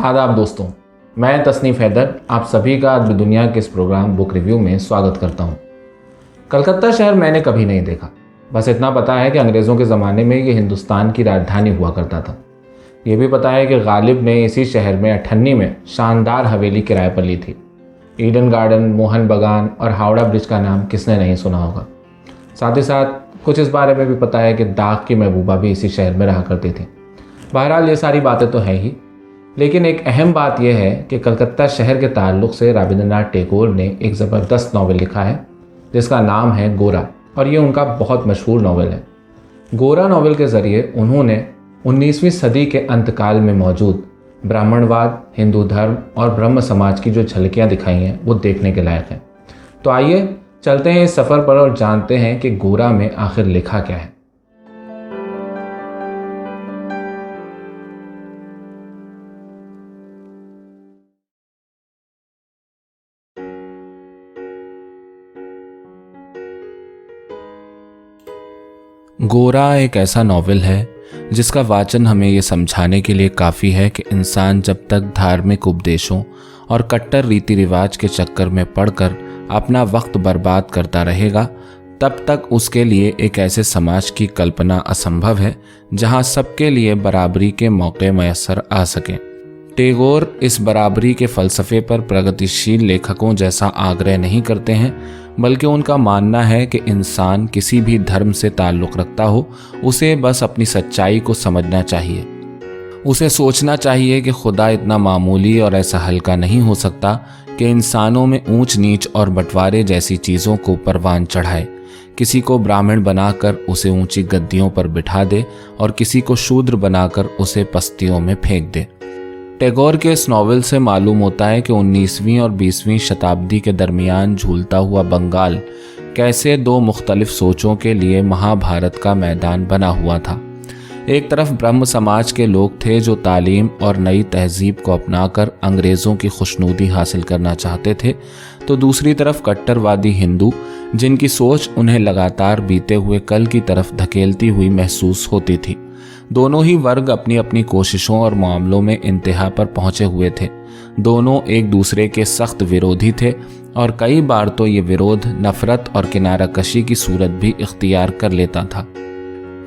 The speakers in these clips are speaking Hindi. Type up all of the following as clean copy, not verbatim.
आदाब दोस्तों, मैं तसनीफ हैदर आप सभी का आज दुनिया के इस प्रोग्राम बुक रिव्यू में स्वागत करता हूँ। कलकत्ता शहर मैंने कभी नहीं देखा, बस इतना पता है कि अंग्रेज़ों के ज़माने में ये हिंदुस्तान की राजधानी हुआ करता था। ये भी पता है कि गालिब ने इसी शहर में 98 में शानदार हवेली किराए पर ली थी। ईडन गार्डन, मोहन बागान और हावड़ा ब्रिज का नाम किसने नहीं सुना होगा। साथ ही साथ कुछ इस बारे में भी पता है कि दाग की महबूबा भी इसी शहर में रहा करती थी। बहरहाल ये सारी बातें तो हैं ही, लेकिन एक अहम बात यह है कि कलकत्ता शहर के ताल्लुक़ से रविंद्रनाथ टैगोर ने एक ज़बरदस्त नावल लिखा है जिसका नाम है गोरा, और ये उनका बहुत मशहूर नावल है। गोरा नावल के ज़रिए उन्होंने 19वीं सदी के अंतकाल में मौजूद ब्राह्मणवाद, हिंदू धर्म और ब्रह्म समाज की जो झलकियाँ दिखाई हैं वो देखने के लायक हैं। तो आइए चलते हैं इस सफ़र पर और जानते हैं कि गोरा में आखिर लिखा क्या है। गोरा एक ऐसा नॉवेल है जिसका वाचन हमें ये समझाने के लिए काफ़ी है कि इंसान जब तक धार्मिक उपदेशों और कट्टर रीति रिवाज के चक्कर में पड़कर अपना वक्त बर्बाद करता रहेगा, तब तक उसके लिए एक ऐसे समाज की कल्पना असंभव है जहां सबके लिए बराबरी के मौके मैसर आ सकें। टैगोर इस बराबरी के फ़लसफ़े पर प्रगतिशील लेखकों जैसा आग्रह नहीं करते हैं, बल्कि उनका मानना है कि इंसान किसी भी धर्म से ताल्लुक़ रखता हो, उसे बस अपनी सच्चाई को समझना चाहिए। उसे सोचना चाहिए कि खुदा इतना मामूली और ऐसा हल्का नहीं हो सकता कि इंसानों में ऊंच नीच और बंटवारे जैसी चीज़ों को परवान चढ़ाए, किसी को ब्राह्मण बनाकर उसे ऊंची गद्दियों पर बिठा दे और किसी को शूद्र बनाकर उसे पस्तियों में फेंक दे। टैगोर के इस नावल से मालूम होता है कि 19वीं और 20वीं शताब्दी के दरमियान झूलता हुआ बंगाल कैसे दो मुख्तलिफ सोचों के लिए महाभारत का मैदान बना हुआ था। एक तरफ ब्रह्म समाज के लोग थे जो तालीम और नई तहजीब को अपनाकर अंग्रेज़ों की खुशनुदी हासिल करना चाहते थे, तो दूसरी तरफ कट्टरवादी हिंदू जिनकी सोच उन्हें लगातार बीते हुए कल की तरफ धकेलती हुई महसूस होती थी। दोनों ही वर्ग अपनी अपनी कोशिशों और मामलों में इंतहा पर पहुंचे हुए थे। दोनों एक दूसरे के सख्त विरोधी थे और कई बार तो ये विरोध नफरत और किनाराकशी की सूरत भी इख्तियार कर लेता था।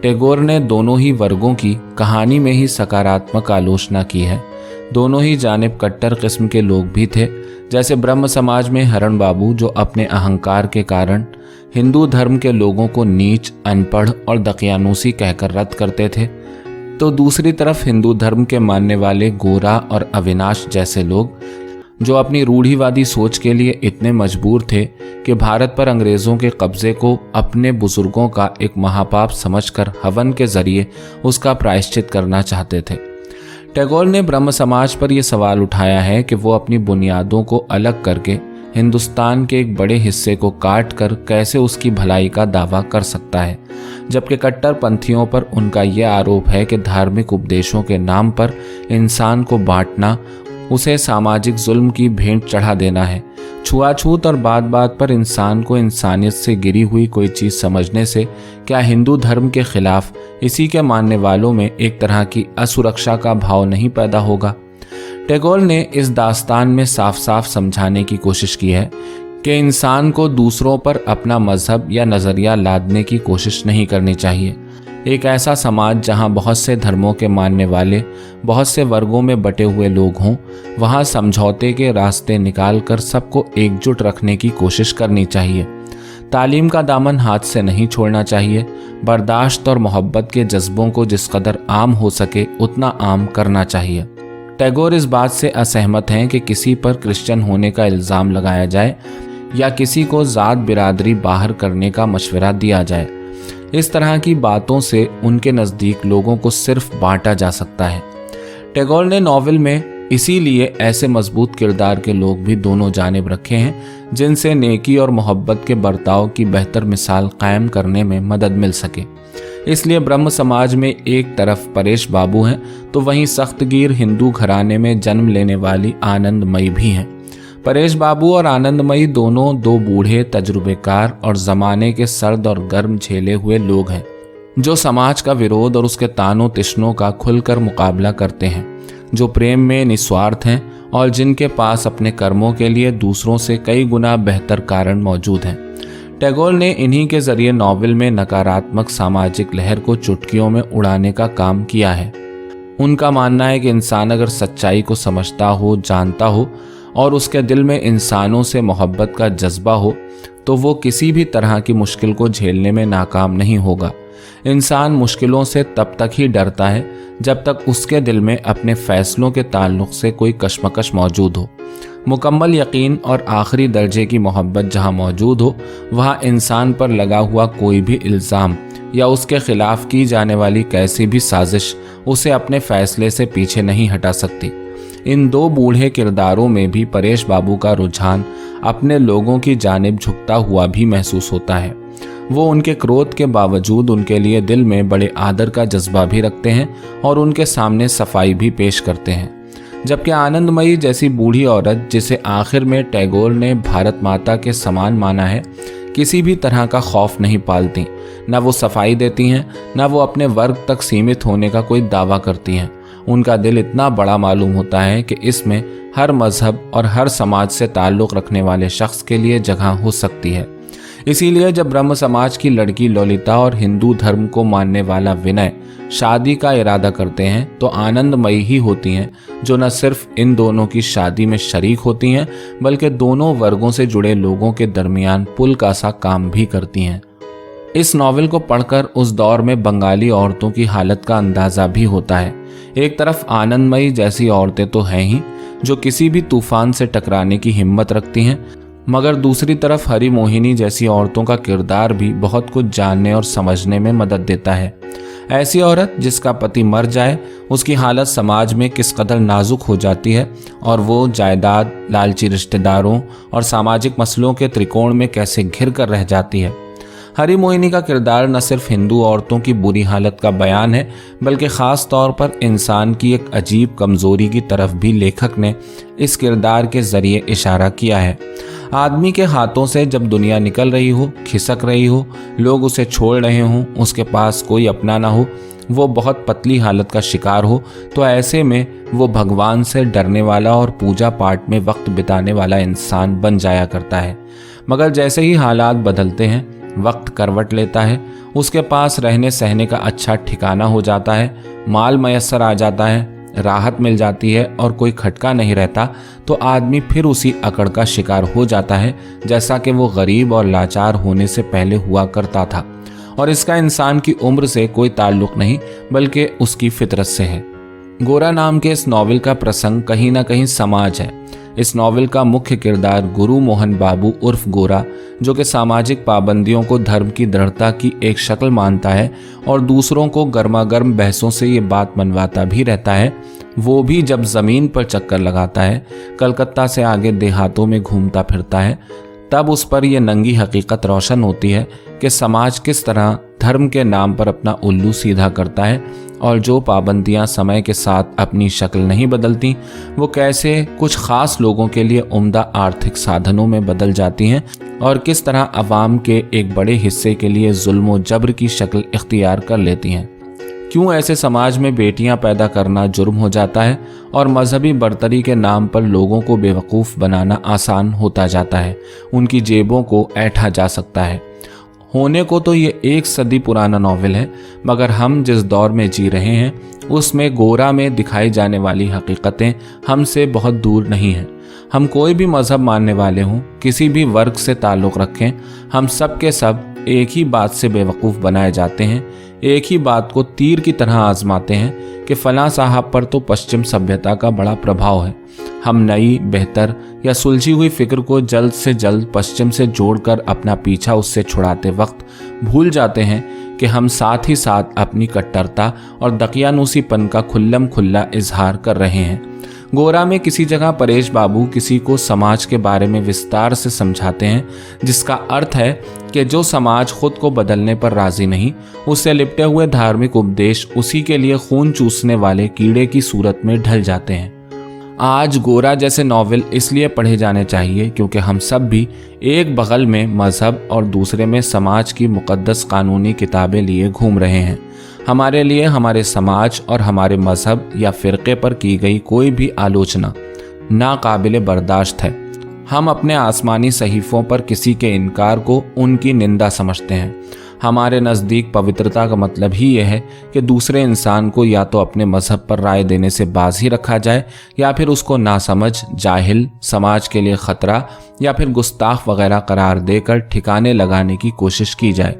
टैगोर ने दोनों ही वर्गों की कहानी में ही सकारात्मक आलोचना की है। दोनों ही जानिब कट्टर किस्म के लोग भी थे, जैसे ब्रह्म समाज में हरण बाबू जो अपने अहंकार के कारण हिंदू धर्म के लोगों को नीच, अनपढ़ और दकियानूसी कहकर रद्द करते थे, तो दूसरी तरफ हिंदू धर्म के मानने वाले गोरा और अविनाश जैसे लोग जो अपनी रूढ़िवादी सोच के लिए इतने मजबूर थे कि भारत पर अंग्रेज़ों के कब्ज़े को अपने बुजुर्गों का एक महापाप समझकर हवन के ज़रिए उसका प्रायश्चित करना चाहते थे। टैगोर ने ब्रह्म समाज पर यह सवाल उठाया है कि वो अपनी बुनियादों को अलग करके हिंदुस्तान के एक बड़े हिस्से को काट कर कैसे उसकी भलाई का दावा कर सकता है, जबकि कट्टरपंथियों पर उनका यह आरोप है कि धार्मिक उपदेशों के नाम पर इंसान को बांटना उसे सामाजिक जुल्म की भेंट चढ़ा देना है। छुआछूत और बात बात पर इंसान को इंसानियत से गिरी हुई कोई चीज़ समझने से क्या हिंदू धर्म के खिलाफ इसी के मानने वालों में एक तरह की असुरक्षा का भाव नहीं पैदा होगा। टैगोर ने इस दास्तान में साफ साफ समझाने की कोशिश की है कि इंसान को दूसरों पर अपना मजहब या नज़रिया लादने की कोशिश नहीं करनी चाहिए। एक ऐसा समाज जहां बहुत से धर्मों के मानने वाले बहुत से वर्गों में बटे हुए लोग हों, वहां समझौते के रास्ते निकालकर सबको एकजुट रखने की कोशिश करनी चाहिए। तालीम का दामन हाथ से नहीं छोड़ना चाहिए। बर्दाश्त और मोहब्बत के जज्बों को जिस कदर आम हो सके उतना आम करना चाहिए। टैगोर इस बात से असहमत हैं कि किसी पर क्रिश्चियन होने का इल्ज़ाम लगाया जाए या किसी को ज़ात बिरादरी बाहर करने का मशवरा दिया जाए। इस तरह की बातों से उनके नज़दीक लोगों को सिर्फ बांटा जा सकता है। टैगोर ने नावल में इसीलिए ऐसे मजबूत किरदार के लोग भी दोनों जानिब रखे हैं जिनसे नेकी और मोहब्बत के बर्ताव की बेहतर मिसाल कायम करने में मदद मिल सके। इसलिए ब्रह्म समाज में एक तरफ परेश बाबू हैं, तो वहीं सख्तगीर हिंदू घराने में जन्म लेने वाली आनंदमयी भी हैं। परेश बाबू और आनंदमयी दोनों दो बूढ़े तजुर्बेकार और ज़माने के सर्द और गर्म झेले हुए लोग हैं जो समाज का विरोध और उसके तानों तिश्नों का खुलकर मुकाबला करते हैं। जो प्रेम में निस्वार्थ हैं और जिनके पास अपने कर्मों के लिए दूसरों से कई गुना बेहतर कारण मौजूद हैं। टैगोर ने इन्हीं के जरिए नॉवेल में नकारात्मक सामाजिक लहर को चुटकियों में उड़ाने का काम किया है। उनका मानना है कि इंसान अगर सच्चाई को समझता हो, जानता हो और उसके दिल में इंसानों से मोहब्बत का जज्बा हो तो वो किसी भी तरह की मुश्किल को झेलने में नाकाम नहीं होगा। इंसान मुश्किलों से तब तक ही डरता है जब तक उसके दिल में अपने फैसलों के ताल्लुक से कोई कशमकश मौजूद हो। मुकम्मल यकीन और आखिरी दर्जे की मोहब्बत जहाँ मौजूद हो, वहाँ इंसान पर लगा हुआ कोई भी इल्ज़ाम या उसके खिलाफ की जाने वाली कैसी भी साजिश उसे अपने फैसले से पीछे नहीं हटा सकती। इन दो बूढ़े किरदारों में भी परेश बाबू का रुझान अपने लोगों की जानिब झुकता हुआ भी महसूस होता है। वो उनके क्रोध के बावजूद उनके लिए दिल में बड़े आदर का जज्बा भी रखते हैं और उनके सामने सफाई भी पेश करते हैं। जबकि आनंदमयी जैसी बूढ़ी औरत, जिसे आखिर में टैगोर ने भारत माता के समान माना है, किसी भी तरह का खौफ नहीं पालती। न वो सफाई देती हैं, न वो अपने वर्ग तक सीमित होने का कोई दावा करती हैं। उनका दिल इतना बड़ा मालूम होता है कि इसमें हर मजहब और हर समाज से ताल्लुक़ रखने वाले शख्स के लिए जगह हो सकती है। इसीलिए जब ब्रह्म समाज की लड़की ललिता और हिंदू धर्म को मानने वाला विनय शादी का इरादा करते हैं तो आनंदमयी ही होती हैं जो न सिर्फ इन दोनों की शादी में शरीक होती हैं बल्कि दोनों वर्गों से जुड़े लोगों के दरमियान पुल का सा काम भी करती हैं। इस नॉवेल को पढ़कर उस दौर में बंगाली औरतों की हालत का अंदाज़ा भी होता है। एक तरफ आनंदमयी जैसी औरतें तो हैं ही जो किसी भी तूफान से टकराने की हिम्मत रखती हैं, मगर दूसरी तरफ हरी मोहिनी जैसी औरतों का किरदार भी बहुत कुछ जानने और समझने में मदद देता है। ऐसी औरत जिसका पति मर जाए, उसकी हालत समाज में किस कदर नाजुक हो जाती है और वो जायदाद, लालची रिश्तेदारों और सामाजिक मसलों के त्रिकोण में कैसे घिर कर रह जाती है। हरी मोहिनी का किरदार न सिर्फ हिंदू औरतों की बुरी हालत का बयान है बल्कि ख़ास तौर पर इंसान की एक अजीब कमज़ोरी की तरफ भी लेखक ने इस किरदार के ज़रिए इशारा किया है। आदमी के हाथों से जब दुनिया निकल रही हो, खिसक रही हो, लोग उसे छोड़ रहे हों, उसके पास कोई अपना ना हो, वो बहुत पतली हालत का शिकार हो, तो ऐसे में वो भगवान से डरने वाला और पूजा पाठ में वक्त बिताने वाला इंसान बन जाया करता है। मगर जैसे ही हालात बदलते हैं, वक्त करवट लेता है, उसके पास रहने सहने का अच्छा ठिकाना हो जाता है, माल मयस्सर आ जाता है, राहत मिल जाती है और कोई खटका नहीं रहता, तो आदमी फिर उसी अकड़ का शिकार हो जाता है जैसा कि वो गरीब और लाचार होने से पहले हुआ करता था। और इसका इंसान की उम्र से कोई ताल्लुक नहीं बल्कि उसकी फितरत से है। गोरा नाम के इस नॉवेल का प्रसंग कहीं ना कहीं समाज है। इस नॉवेल का मुख्य किरदार गुरु मोहन बाबू उर्फ गोरा, जो कि सामाजिक पाबंदियों को धर्म की दृढ़ता की एक शक्ल मानता है और दूसरों को गर्मागर्म बहसों से ये बात मनवाता भी रहता है, वो भी जब ज़मीन पर चक्कर लगाता है, कलकत्ता से आगे देहातों में घूमता फिरता है, तब उस पर यह नंगी हकीकत रोशन होती है कि समाज किस तरह धर्म के नाम पर अपना उल्लू सीधा करता है और जो पाबंदियां समय के साथ अपनी शक्ल नहीं बदलती, वो कैसे कुछ खास लोगों के लिए उम्दा आर्थिक साधनों में बदल जाती हैं और किस तरह अवाम के एक बड़े हिस्से के लिए जुल्म व जबर की शक्ल इख्तियार कर लेती हैं। क्यों ऐसे समाज में बेटियां पैदा करना जुर्म हो जाता है और मजहबी बरतरी के नाम पर लोगों को बेवकूफ़ बनाना आसान होता जाता है, उनकी जेबों को ऐंठा जा सकता है। होने को तो ये 1 सदी पुराना नॉवेल है, मगर हम जिस दौर में जी रहे हैं उसमें गोरा में दिखाई जाने वाली हकीकतें हमसे बहुत दूर नहीं हैं। हम कोई भी मज़हब मानने वाले हों, किसी भी वर्ग से ताल्लुक़ रखें, हम सब के सब एक ही बात से बेवकूफ़ बनाए जाते हैं, एक ही बात को तीर की तरह आजमाते हैं कि फ़लाँ साहब पर तो पश्चिम सभ्यता का बड़ा प्रभाव है। हम नई, बेहतर या सुलझी हुई फ़िक्र को जल्द से जल्द पश्चिम से जोड़कर अपना पीछा उससे छुड़ाते वक्त भूल जाते हैं कि हम साथ ही साथ अपनी कट्टरता और दकियानूसीपन का खुल्लम खुल्ला इजहार कर रहे हैं। गोरा में किसी जगह परेश बाबू किसी को समाज के बारे में विस्तार से समझाते हैं, जिसका अर्थ है कि जो समाज खुद को बदलने पर राजी नहीं, उससे लिपटे हुए धार्मिक उपदेश उसी के लिए खून चूसने वाले कीड़े की सूरत में ढल जाते हैं। आज गोरा जैसे नॉवेल इसलिए पढ़े जाने चाहिए क्योंकि हम सब भी एक बगल में मज़हब और दूसरे में समाज की मुक़द्दस कानूनी किताबें लिए घूम रहे हैं। हमारे लिए हमारे समाज और हमारे मजहब या फ़िरक़े पर की गई कोई भी आलोचना नाकाबिले बर्दाश्त है। हम अपने आसमानी सहीफ़ों पर किसी के इनकार को उनकी निंदा समझते हैं। हमारे नज़दीक पवित्रता का मतलब ही यह है कि दूसरे इंसान को या तो अपने मजहब पर राय देने से बाज ही रखा जाए या फिर उसको नासमझ, जाहिल, समाज के लिए ख़तरा या फिर गुस्ताख वगैरह करार देकर ठिकाने लगाने की कोशिश की जाए।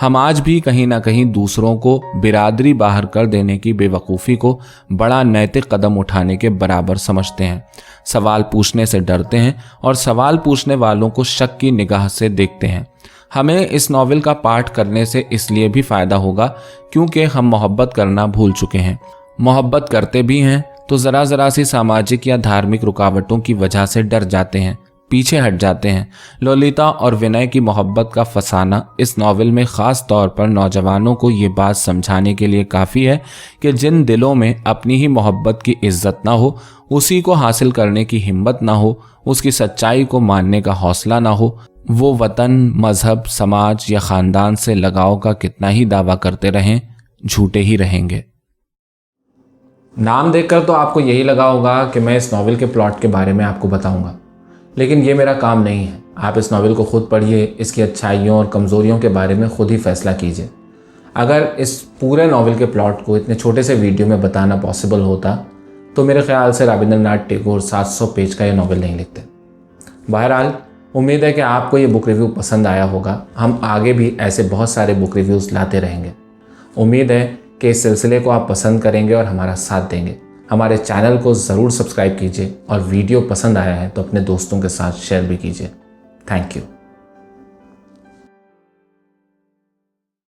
हम आज भी कहीं ना कहीं दूसरों को बिरादरी बाहर कर देने की बेवकूफ़ी को बड़ा नैतिक कदम उठाने के बराबर समझते हैं। सवाल पूछने से डरते हैं और सवाल पूछने वालों को शक की निगाह से देखते हैं। हमें इस नॉवेल का पाठ करने से इसलिए भी फ़ायदा होगा क्योंकि हम मोहब्बत करना भूल चुके हैं। मोहब्बत करते भी हैं तो ज़रा सी सामाजिक या धार्मिक रुकावटों की वजह से डर जाते हैं, पीछे हट जाते हैं। ललिता और विनय की मोहब्बत का फसाना इस नॉवेल में ख़ास तौर पर नौजवानों को ये बात समझाने के लिए काफ़ी है कि जिन दिलों में अपनी ही मोहब्बत की इज्जत ना हो, उसी को हासिल करने की हिम्मत ना हो, उसकी सच्चाई को मानने का हौसला ना हो, वो वतन, मजहब, समाज या ख़ानदान से लगाव का कितना ही दावा करते रहें, झूठे ही रहेंगे। नाम देखकर तो आपको यही लगा होगा कि मैं इस नॉवेल के प्लॉट के बारे में आपको बताऊंगा, लेकिन ये मेरा काम नहीं है। आप इस नॉवेल को खुद पढ़िए, इसकी अच्छाइयों और कमज़ोरियों के बारे में खुद ही फैसला कीजिए। अगर इस पूरे नॉवेल के प्लॉट को इतने छोटे से वीडियो में बताना पॉसिबल होता तो मेरे ख्याल से रविंद्रनाथ टैगोर 700 पेज का ये नॉवेल नहीं लिखते। बहरहाल, उम्मीद है कि आपको ये बुक रिव्यू पसंद आया होगा। हम आगे भी ऐसे बहुत सारे बुक रिव्यूज़ लाते रहेंगे। उम्मीद है कि इस सिलसिले को आप पसंद करेंगे और हमारा साथ देंगे। हमारे चैनल को ज़रूर सब्सक्राइब कीजिए और वीडियो पसंद आया है तो अपने दोस्तों के साथ शेयर भी कीजिए। Thank you.